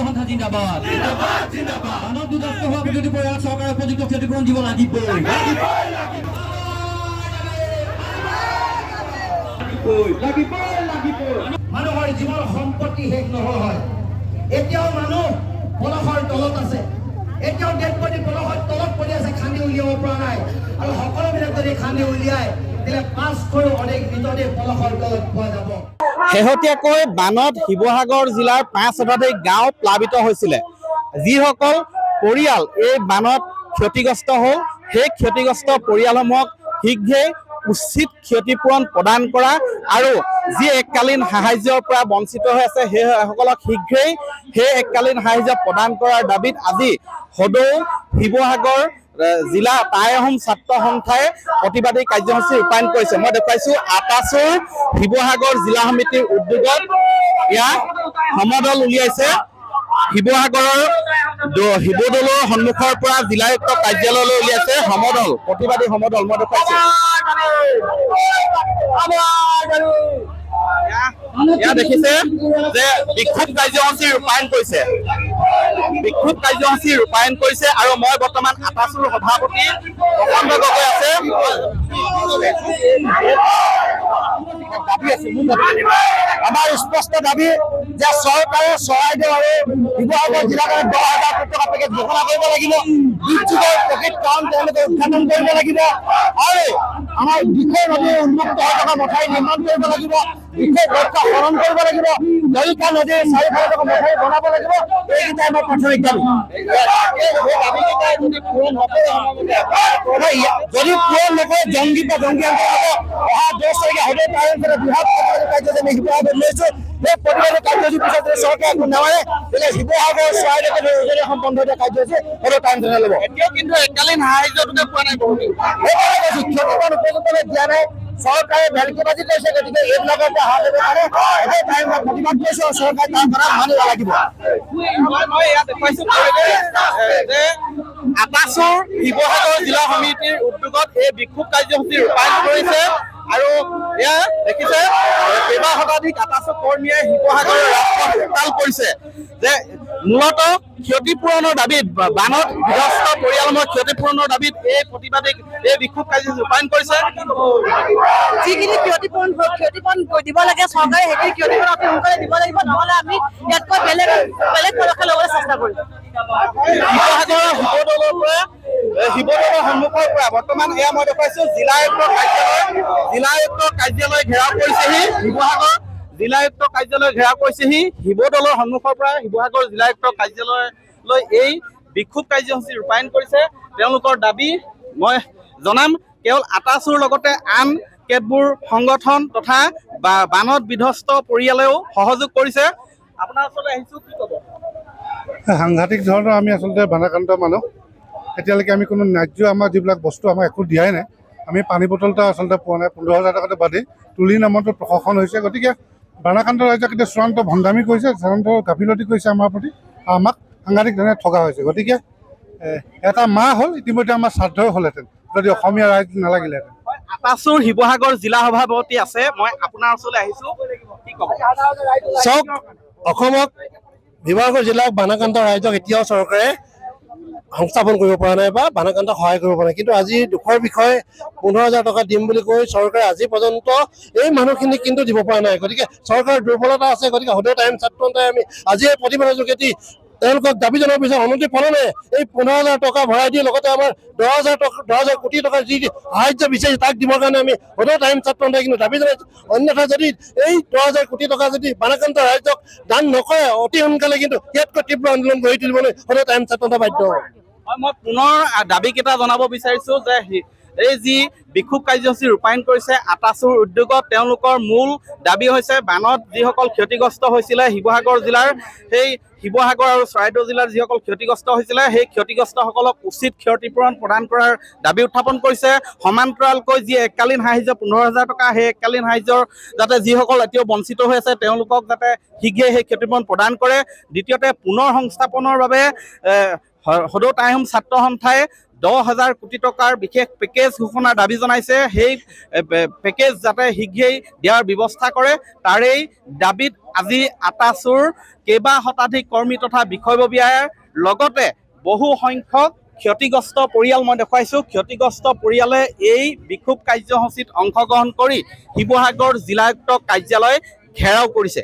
সন্থা জিন্দাবাদ মানৱ বিধ্বস্ত হোৱা বিৰোধী পৰিয়াল চৰকাৰে উপযুক্ত ক্ষতিপূৰণ দিব লাগিবই। মানুহৰ জীৱন সম্পত্তি শেষ নহয়। এতিয়াও মানুহ পলসৰ তলত আছে, এতিয়াও ডেড বডি পলসৰ তলত পৰি আছে, খান্দি উলিয়াব পৰা নাই। আৰু সকলোবিলাক যদি খান্দি উলিয়াই তেতিয়াহ'লে 500ৰো অধিক মৃতদেহ পলসৰ তলত পোৱা যাব। শেহতীয়াকৈ বানত শিৱসাগৰ জিলাৰ 5 শতাধিক গাঁও প্লাবিত হৈছিলে। যিসকল পৰিয়াল এই বানত ক্ষতিগ্ৰস্ত হ'ল, সেই ক্ষতিগ্ৰস্ত পৰিয়ালসমূহক শীঘ্ৰেই উচিত ক্ষতিপূৰণ প্ৰদান কৰা আৰু যি এককালীন সাহায্যৰ পৰা বঞ্চিত হৈ আছে সেইসকলক শীঘ্ৰেই সেই এককালীন সাহায্য প্ৰদান কৰাৰ দাবীত আজি সদৌ শিৱসাগৰ জিলা টাই আহোম ছাত্ৰ সন্থাই প্ৰতিবাদী কাৰ্যসূচী ৰূপায়ণ কৰিছে। মই দেখুৱাইছো আটাচুৰ শিৱসাগৰ জিলা সমিতিৰ উদ্যোগত ইয়াত সমদল উলিয়াইছে। শিৱসাগৰৰ শিৱদৌলৰ সন্মুখৰ পৰা জিলায়ুক্ত কাৰ্যালয়লৈ উলিয়াইছে সমদল, প্ৰতিবাদী সমদল। মই দেখুৱাইছো ইয়াত দেখিছে যে বিক্ষোভ কাৰ্যসূচী ৰূপায়ণ কৰিছে আৰু মই বৰ্তমান আটাচুৰ সভাপতি প্ৰকান্ত গগৈ আছে। আমাৰ স্পষ্ট দাবী যে চৰকাৰে চৰাইদেউ আৰু শিৱসাগৰ জিলাখনত 10,000 কোটি টকা পেকেজ ঘোষণা কৰিব লাগিব। দুৰ্যোগৰ প্ৰকৃত কাৰণ তেওঁলোকে উদঘাটন কৰিব লাগিব আৰু আমাৰ দিখৌ নদীৰ উন্মুক্ত হৈ থকা মথাউৰি নিৰ্মাণ কৰিব লাগিব। দিখৌ ৰক্ষা হৰণ কৰিব লাগিব। দৰিকা নদীৰ চাৰিওফালে থকা মথাউৰি বনাব লাগিব। এইকেইটাই আমাৰ প্ৰাথমিক দাবী। যদি পূৰণ নকৰে জংগী অহা 10 তাৰিখে সদৌ টাই অঞ্চলত বৃহৎ কাৰ্যসূচী আমি শিৱসাগৰত লৈছো। সেই প্ৰতিবাদী কাৰ্যসূচীৰ পিছত যদি চৰকাৰে একো নামানে তেতিয়াহ'লে শিৱসাগৰ চৰাইদেউকে ধৰি উজনি অসম বন্ধ দিয়া কাৰ্যসূচী সদৌ টাই অঞ্চলত ল'ব। এতিয়াও কিন্তু এককালীন সাহায্যটোকে পোৱা নাই। সেইকাৰণে কৈছো ক্ষতিপূৰণ উপযুক্তভাৱে দিয়া নাই। চৰকাৰে ভেলকিবাজি কৰিছে, গতিকে এইবিলাকৰ পৰা হাত দিব কাৰণে সদৌ টাই মই প্ৰতিবাদ কৰিছো আৰু চৰকাৰে তাৰ কথা মানিব লাগিব। মই ইয়াত দেখুৱাইছো যে আটাচুৰ শিৱসাগৰ জিলা সমিতিৰ উদ্যোগত এই বিক্ষোভ কাৰ্যসূচী ৰূপায়ণ কৰিছে আৰু এয়া দেখিছে কেইবা শতাধিক আটাচুৰ কৰ্মীয়ে শিৱসাগৰৰ ৰাস্তাত উত্তাল কৰিছে যে মূলতঃ ক্ষতিপূৰণৰ দাবীত, বানত বিধ্বস্ত পৰিয়ালসমূহৰ ক্ষতিপূৰণৰ দাবীত এই প্ৰতিবাদী এই বিক্ষোভ কাৰ্যসূচী ৰূপায়ণ কৰিছে। যিখিনি ক্ষতিপূৰণ দিব লাগে চৰকাৰে সেইখিনি ক্ষতিপূৰণ অতি সোনকালে দিব লাগিব, নহ'লে আমি ইয়াতকৈ বেলেগ পদক্ষেপ ল'বলৈ চেষ্টা কৰিম। শিৱসাগৰৰ শিৱদৌলৰ সন্মুখৰ পৰা বৰ্তমান এয়া মই দেখুৱাইছো জিলায়ুক্ত কাৰ্যালয় ঘেৰাও কৰিছেহি। শিৱসাগৰ জিলায়ুক্ত কাৰ্যালয় ঘেৰাও কৰিছেহি। শিৱদৌলৰ সন্মুখৰ পৰা শিৱসাগৰ জিলায়ুক্ত কাৰ্যালয়লৈ এই বিক্ষোভ কাৰ্যসূচী ৰূপায়ণ কৰিছে। তেওঁলোকৰ দাবী মই জনাম, কেৱল আটাচুৰ লগতে আন কেতবোৰ সংগঠন তথা বানত বিধ্বস্ত পৰিয়ালেও সহযোগ কৰিছে। আপোনাৰ ওচৰলৈ আহিছো, কি ক'ব? সাংঘাতিক ধৰণৰ আমি আচলতে বানাক্ৰান্ত মানুহ। এতিয়ালৈকে আমি কোনো ন্যায্য আমাৰ যিবিলাক বস্তু আমাক একো দিয়াই নাই। আমি পানী বটল এটা আচলতে পোৱা নাই। 15,000 টকাটো বাদে তুলি নামতো প্ৰশাসন হৈছে। গতিকে বানাক্ৰান্ত ৰাইজক এতিয়া চূড়ান্ত ভণ্ডামি কৰিছে, চূড়ান্ত গাফিলতি কৰিছে আমাৰ প্ৰতি। আমাক সাংঘাতিক ধৰণে ঠগা হৈছে। গতিকে এটা মাহ হ'ল, ইতিমধ্যে আমাৰ শ্ৰাদ্ধই হ'লহেঁতেন যদি অসমীয়া ৰাইজ নালাগিলেহেঁতেন। আটাচুৰ শিৱসাগৰ জিলা সভাপতি আছে, মই আপোনাৰ ওচৰলৈ আহিছো, কি ক'ব? চাওক, অসমক শিৱসাগৰ জিলাৰ বানাক্ৰান্ত ৰাইজক এতিয়াও চৰকাৰে সংস্থাপন কৰিব পৰা নাই বা বানাক্ৰান্তক সহায় কৰিব পৰা নাই। কিন্তু আজি দুখৰ বিষয় 15,000 টকা দিম বুলি কৈ চৰকাৰে আজি পৰ্যন্ত এই মানুহখিনিক কিন্তু দিব পৰা নাই। গতিকে চৰকাৰৰ দুৰ্বলতা আছে। গতিকে সদৌ টাইম ছাত্ৰ সন্থাই আমি আজি এই প্ৰতিবাদৰ যোগেদি তেওঁলোকক দাবী জনাব বিচাৰোঁ, অনুমতি পালনে এই 15,000 টকা ভৰাই দি লগতে আমাৰ 10,000 কোটি টকা যি সাহায্য বিচাৰিছে তাক দিবৰ কাৰণে আমি সদৌ টাইম ছাত্ৰ সন্থাই কিন্তু দাবী জনাইছোঁ। অন্যথা যদি এই 10,000 কোটি টকা যদি বানাক্ৰান্ত ৰাইজক দান নকৰে অতি সোনকালে কিন্তু ইয়াতকৈ তীব্ৰ আন্দোলন গঢ়ি তুলিবলৈ সদৌ টাইম ছাত্ৰ সন্থা বাধ্য হ'ব। মই পুনৰ দাবীকেইটা জনাব বিচাৰিছো যে এই যি বিক্ষোভ কাৰ্যসূচী ৰূপায়ণ কৰিছে আটাচুৰ উদ্যোগত, তেওঁলোকৰ মূল দাবী হৈছে বানত যিসকল ক্ষতিগ্ৰস্ত হৈছিলে শিৱসাগৰ জিলাৰ, সেই শিৱসাগৰ আৰু চৰাইদেউ জিলাৰ যিসকল ক্ষতিগ্ৰস্ত হৈছিলে সেই ক্ষতিগ্ৰস্তসকলক উচিত ক্ষতিপূৰণ প্ৰদান কৰাৰ দাবী উত্থাপন কৰিছে। সমান্তৰালকৈ যি এককালীন সাহায্য 15,000 টকা, সেই এককালীন সাহায্যৰ যাতে যিসকল এতিয়াও বঞ্চিত হৈ আছে তেওঁলোকক যাতে শীঘ্ৰেই সেই ক্ষতিপূৰণ প্ৰদান কৰে। দ্বিতীয়তে পুনৰ সংস্থাপনৰ বাবে সদৌ টাই আহোম ছাত্ৰ সন্থাই 10,000 কোটি টকাৰ বিশেষ পেকেজ ঘোষণাৰ দাবী জনাইছে। সেই পেকেজ যাতে শীঘ্ৰেই দিয়াৰ ব্যৱস্থা কৰে তাৰেই দাবীত আজি আটাচুৰ কেইবা শতাধিক কৰ্মী তথা বিষয়ববীয়াৰ লগতে বহু সংখ্যক ক্ষতিগ্ৰস্ত পৰিয়াল মই দেখুৱাইছোঁ। ক্ষতিগ্ৰস্ত পৰিয়ালে এই বিক্ষোভ কাৰ্যসূচীত অংশগ্ৰহণ কৰি শিৱসাগৰ জিলায়ুক্ত কাৰ্যালয় ঘেৰাও কৰিছে।